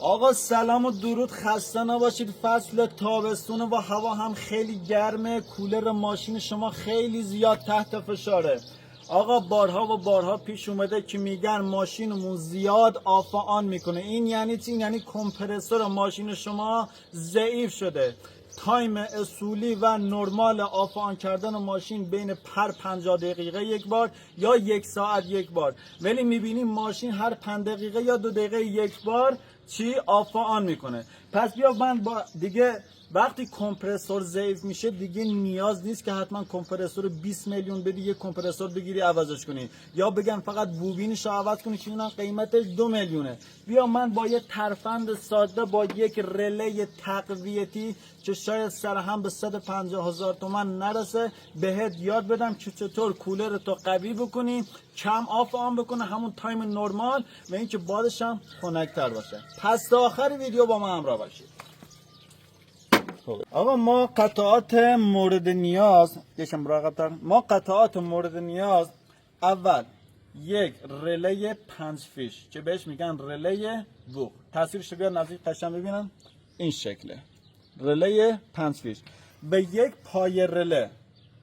آقا سلام و درود، خسته نباشید. فصل تابستون و هوا هم خیلی گرمه، کولر ماشین شما خیلی زیاد تحت فشاره. آقا بارها و بارها پیش اومده که میگن ماشینمون زیاد آف آن میکنه. این یعنی چی؟ یعنی کمپرسور ماشین شما ضعیف شده. تایم اصولی و نرمال آف آن کردن ماشین بین 50 دقیقه یک بار یا 1 ساعت یک بار، ولی میبینیم ماشین هر 5 دقیقه یا 2 دقیقه یک بار آف آن میکنه. پس بیا من با دیگه وقتی کمپرسور ضعیف میشه دیگه نیاز نیست که حتما کمپرسور 20 میلیون بدی یه کمپرسور بگیری عوضش کنی، یا بگن فقط بوبینش رو عوض کنی که اونم قیمتش 2 میلیونه. بیا من با یه ترفند ساده با یک رله تقویتی که شاید سر هم به 150,000 تومان نرسه بهت یاد بدم که چطور کولر تو قوی بکنی، کم آف آن بکنه، همون تایم نرمال، و اینکه بادش هم خنک‌تر باشه. پس تا آخر ویدیو با ما همراه باشید. آقا ما قطعات مورد نیاز ما قطعات مورد نیاز اول یک رله 5 فیش که بهش میگن رله بوق. تصویرش بیا نزدیک قشنگ ببینن. این شکله رله 5 فیش به یک پای رله.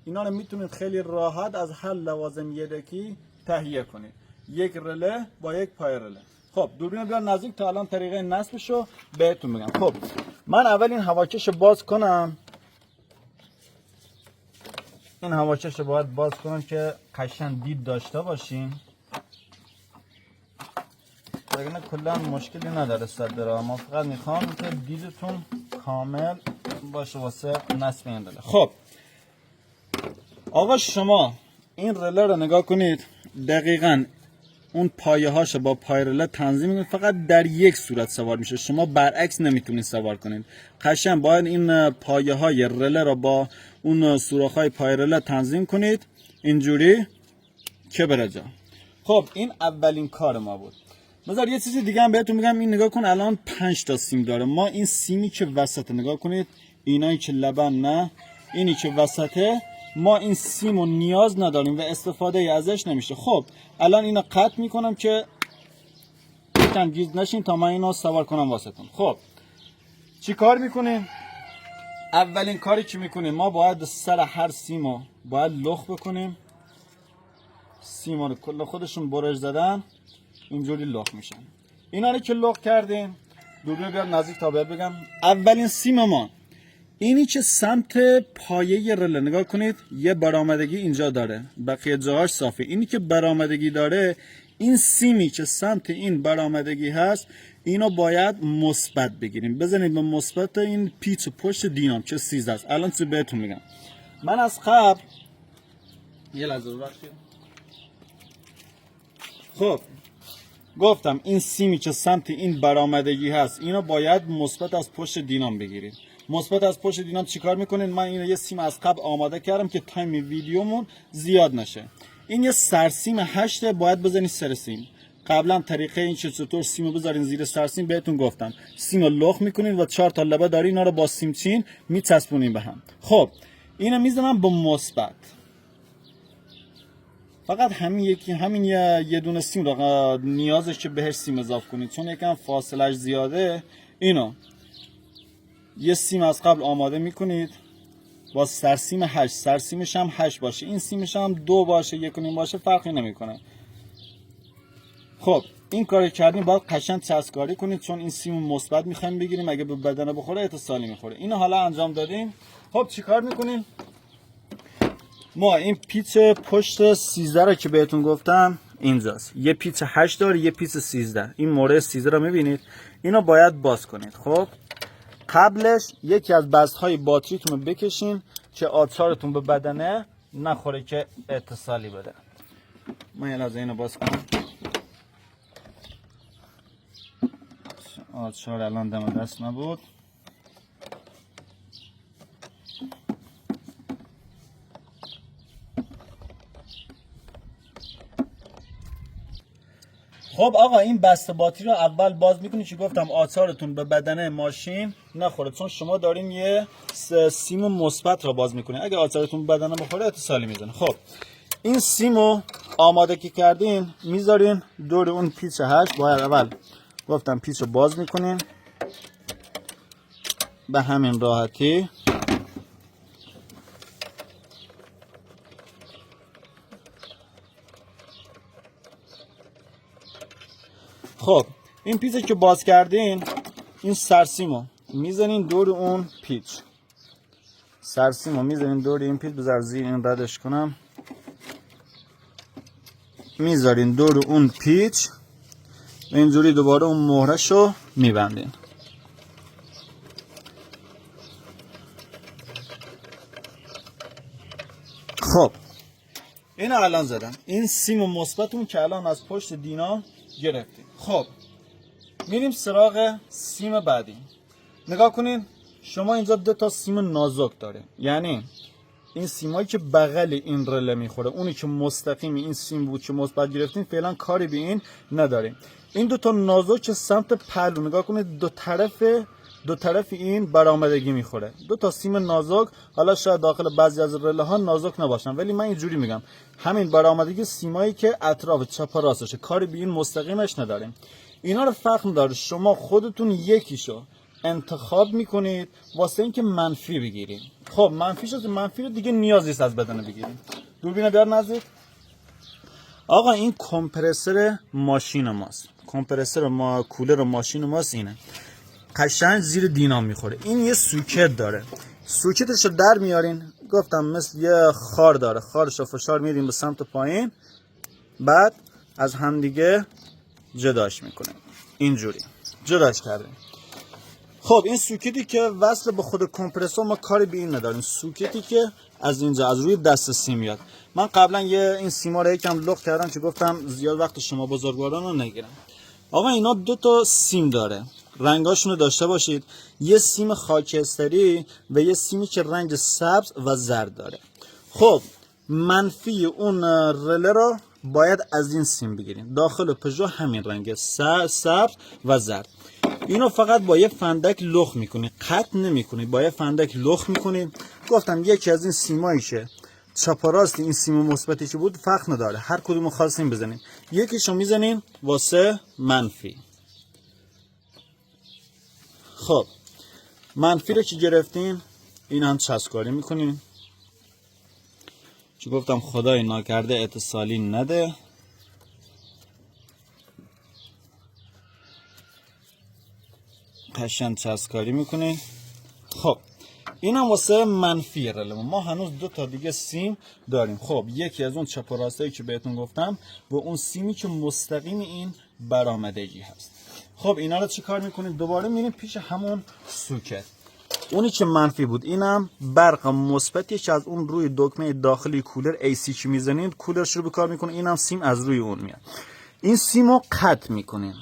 اینا رو میتونید خیلی راحت از هر لوازم یدکی تهیه کنید. یک رله با یک پای رله. خب دوربین بیار نزدیک تا الان طریقه نصبشو بهتون بگم. خب من اول این هواکش باز کنم. این هواکش باید باز کنم که قشنگ دید داشته باشین. وگرنه کلا مشکلی نداره صدر. ما فقط میخوام که دیدتون کامل باشه واسه نصب این رله. خب آقا شما این رله رو نگاه کنید، دقیقاً اون پایه هاش با پای رله تنظیم کنید. فقط در یک صورت سوار میشه، شما برعکس نمیتونید سوار کنید. قشنگ باید این پایه های رله رو با اون سوراخ های پای رله تنظیم کنید اینجوری که بره جا. خب این اولین کار ما بود. بذار یه چیزی دیگه هم بهتون میگم. این نگاه کن الان 5 تا سیم داره. ما این سیمی که وسط نگاه کنید، اینایی که لبن نه، اینی که وسطه، ما این سیمو نیاز نداریم و استفاده ازش نمیشه. خب الان اینو قطع میکنم که یکم گیج نشین تا من اینو سوار کنم واسهتون. خب چی کار میکنیم؟ اولین کاری که میکنیم ما باید سر هر سیمو باید لخ بکنیم. سیما رو کل خودشون برش زدن اینجوری لخ میشن. اینا رو که لخ کردیم، دوربین بیار نزدیک تا بهت بگم. اولین سیم ما اینی که سمت پایه رله نگاه کنید، یه برآمدگی اینجا داره، بقیه جاهاش صافه. اینی که برآمدگی داره، این سیمی که سمت این برآمدگی هست، اینو باید مثبت بگیریم. بزنید به مثبت این پیچ پشت دینام که 13 است. الان چه بهتون میگم. من از قبل یه لحظه ببخشید. خب گفتم این سیمی که سمت این برآمدگی هست، اینو باید مثبت از پشت دینام بگیرید. مثبت از پشت دینام چیکار میکنین؟ من اینو یه سیم از قبل آماده کردم که تایم ویدیومون زیاد نشه. این یه سرسیم 8 باید بزنید سر سیم. قبلا طریقه این چطور سیمو بذارین زیر سرسیم بهتون گفتم. سیمو لخ میکنین و 4 تا لبه داری، اینا رو با سیم چین میچسبونین به هم. خب اینو میزنم با مثبت. فقط همین یه دونه سیم رو نیازش که بهش سیم اضافه کنید، چون یکم فاصلش زیاده. اینو یه سیم از قبل آماده میکنید با سرسیم 8. سرسیمش هم 8 باشه، این سیمش هم 2 باشه، 1.5 باشه، فرقی نمیکنه. خب این کار کردیم باید قشنگ چسبکاری کنید، چون این سیم مثبت میخوایم بگیریم، اگه به بدنه بخوره اتصالی میخوره. اینو حالا انجام دادیم. خب چیکار میکنیم؟ ما این پیچ پشت 13 رو که بهتون گفتم اینجاست. یه پیچ 8 داره، یه پیچ 13. این مورد 13 رو میبینید، اینو باید باز کنید. خب قبلش یکی از بستهای باتریتون رو بکشین که آچارتون به بدنه نخوره که اتصالی بده. من یه لحظه اینو باز کنم. آچار الان دم دست نبود. خب آقا این بسته باتری رو اول باز میکنید که گفتم آچارتون به بدنه ماشین نخوره، چون شما دارین یه سیم مثبت رو باز میکنین. اگه آچارتون به بدنه بخوره اتصالی میزنه. خب این سیمو آماده که کردین میذارین دور اون پیچ 8. باید اول گفتم پیچ رو باز میکنین به همین راحتی. خب این پیچ که باز کردین، این سرسیمو میزنین دور اون پیچ، سرسیمو میزنین دور این پیچ. بذار زیر این ردش کنم. میذارین دور اون پیچ و اینجوری دوباره اون مهرشو میبندین. خب این الان زدم، این سیم مثبتون که الان از پشت دینا گرفتیم. خب میریم سراغ سیم بعدی. نگاه کنین شما اینجا 2 تا سیم نازک داره، یعنی این سیمایی که بغل این رله میخوره، اونی که مستقیم این سیم بود که مثبت گرفتین فعلا کاری به این نداریم. این 2 تا نازک سمت پهلو، نگاه کنید دو طرف این برآمدگی میخوره. 2 تا سیم نازک، حالا شاید داخل بعضی از رله ها نازک نباشن، ولی من اینجوری میگم همین برآمدگی سیمایی که اطراف چپ و راستشه، کاری به این مستقیمش نداریم. اینا رو فرق نداره، شما خودتون یکیشو انتخاب میکنید واسه اینکه منفی بگیرید. خب منفی رو دیگه نیاز نیست از بدن بگیریم. دوربین بیار نزدیک. آقا این کمپرسور ماشین ماست، کولر ماشین ماست. اینه قشنگ زیر دینام میخوره. این یه سوکت داره، سوکتش رو در میارین، گفتم مثل یه خار داره، خارش رو فشار میدیم به سمت پایین، بعد از همدیگه جداش میکنه. اینجوری جداش کردیم. خب این سوکتی که وصل به خود کمپرسور ما کاری به این نداریم، سوکتی که از اینجا از روی دست سیم میاد. من قبلا این سیما رو یکم لخت کردم که گفتم زیاد وقت شما بزرگواران رو نگیرم. آقا اینا 2 تا سیم داره، رنگاشون رو داشته باشید. یه سیم خاکستری و یه سیمی که رنگ سبز و زرد داره. خب منفی اون رله رو باید از این سیم بگیریم. داخل پژو همین رنگ سبز و زرد. اینو فقط با یه فندک لخت میکنید، قطع نمیکنید، با یه فندک لخت میکنید. گفتم یکی از این سیمایشه چپ و راست، این سیم مثبتی که بود فرق نداره، هر کدومو خواستین بزنین. یکیشو میزنین واسه منفی. خب منفی رو که گرفتین این هم چسبکاری میکنین، چون گفتم خدای ناکرده اتصالی نده. قشنگ چسبکاری میکنین. خب این هم واسه منفی رله ما هنوز 2 تا دیگه سیم داریم. خب یکی از اون چپ و راستایی که بهتون گفتم و اون سیمی که مستقیم این برآمدگی هست. خب اینا رو چی کار میکنیم؟ دوباره میریم پیش همون سوکت، اونی که منفی بود. اینم برق مثبتی که از اون روی دکمه داخلی کولر AC که میزنید کولر شروع به کار میکنه. اینم سیم از روی اون میاد. این سیمو قطع میکنیم،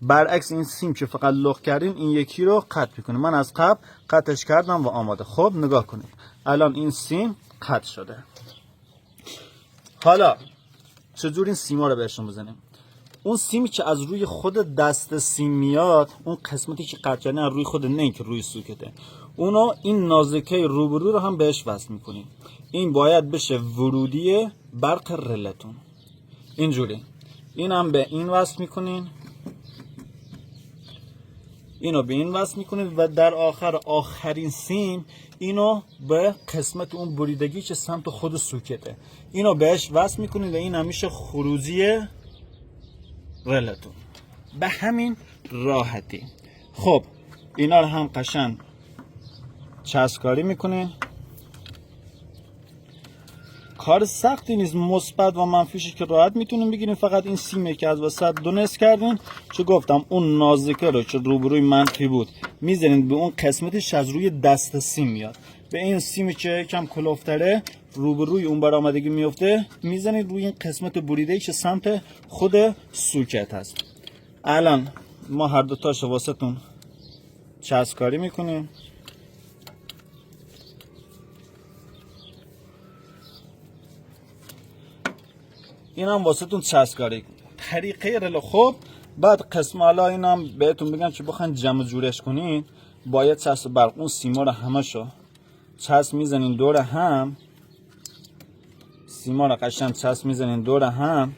برعکس این سیم که فقط لخت کردین این یکی رو قطع میکنیم. من از قبل قطعش کردم و آماده. خب نگاه کنید الان این سیم قطع شده. حالا چجور این سیما رو بهشون بزنیم؟ اون سیمی که از روی خود دست سیم میاد، اون قسمتی که قطع کردن از روی خود، نه اینکه روی سوکته، اونو این نازکه روبرو رو هم بهش وصل میکنیم. این باید بشه ورودی برق رلتون. اینجوری این هم به این وصل میکنین، اینو به این وصل میکنید و در آخرین سیم اینو به قسمت اون بریدگی که سمت خود سوکته اینو بهش وصل میکنید و این همیشه خروجی رلتون. به همین راحتی. خب اینا رو هم قشنگ چسبکاری میکنید. کار سختی نیست، مثبت و منفیش که راحت میتونیم بگیریم. فقط این سیمه که از وسط دونست کردین، چه گفتم اون نازکه رو که روبروی منفی بود میزنید به اون قسمتش از روی دست سیم میاد، به این سیمی که کم کلوفتره روبروی اون برآمدگی میفته میزنید روی این قسمت بریده‌ای که سمت خود سوکت هست. الان ما هر دو تاشو واسهتون چسبکاری میکنیم. این هم واسه تون چسبکاری طریقه رله. خب بعد قسم حالا این هم بهتون بگم که بخواین جمع جورش کنین، باید چسب برق اون سیما رو همشو چسب میزنین دور هم، سیما رو قشنگ چسب میزنین دور هم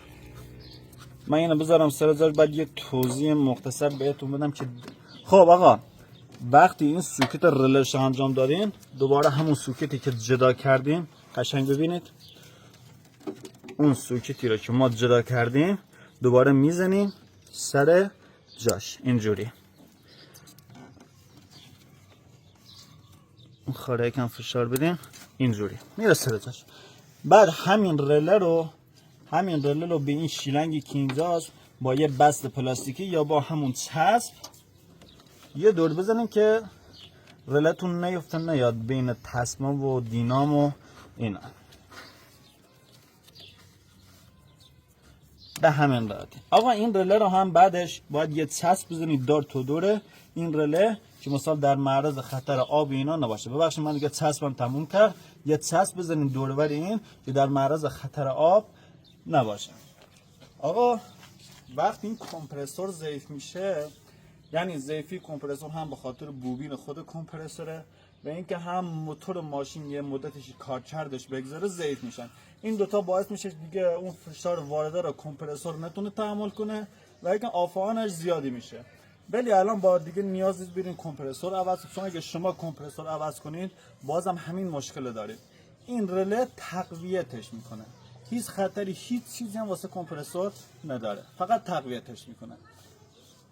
من اینو بذارم سر جاش، بعد یک توضیح مختصر بهتون بدم که خب آقا وقتی این سوکت رلش انجام دادین، دوباره همون سوکتی که جدا کردیم، قشنگ ببینید اون سوکتی رو که ما جدا کردیم دوباره میزنیم سر جاش اینجوری. اون خاره یکم فشار بدیم اینجوری میره سر جاش. بعد همین رله رو به این شیلنگی که اینجاست با یه بست پلاستیکی یا با همون چسب یه دور بزنیم که رلتون نیفته نیاد بین تسمه و دینام و اینا. به همین راحتی. آقا این رله رو هم بعدش باید یه چسب بزنید دور تو دوره این رله که مثلا در معرض خطر آب اینا نباشه. ببخشید من دیگه چسبم تموم کرد. یه چسب بزنید دوربر این که در معرض خطر آب نباشه. آقا وقتی این کمپرسور ضعیف میشه، یعنی ضعیفی کمپرسور هم به خاطر بوبین خود کمپرسوره و اینکه هم موتور ماشین یه مدتش کارکردش بگذاره ضعیف میشن. این دوتا باعث میشه دیگه اون فشار وارده رو کمپرسور نتونه تحمل کنه و اینکه آفانش زیادی میشه. ولی الان با دیگه نیاز نیست برین کمپرسور عوض کنید، چون اگه شما کمپرسور عوض کنید بازم همین مشکل دارید. این رله تقویتش میکنه، هیچ خطری هیچ چیزی هم واسه کمپرسور نداره، فقط تقویتش میکنه.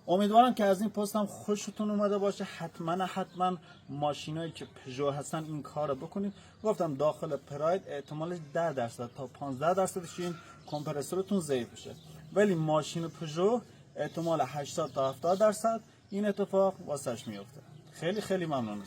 امیدوارم که از این پستم خوشتون اومده باشه. حتما ماشینایی که پژو هستن این کار رو بکنید. گفتم داخل پراید احتمالش 10% تا 15% این کمپرسورتون ضعیف بشه، ولی ماشین پژو احتمال 80 تا 70% این اتفاق واسش میفته. خیلی ممنونم.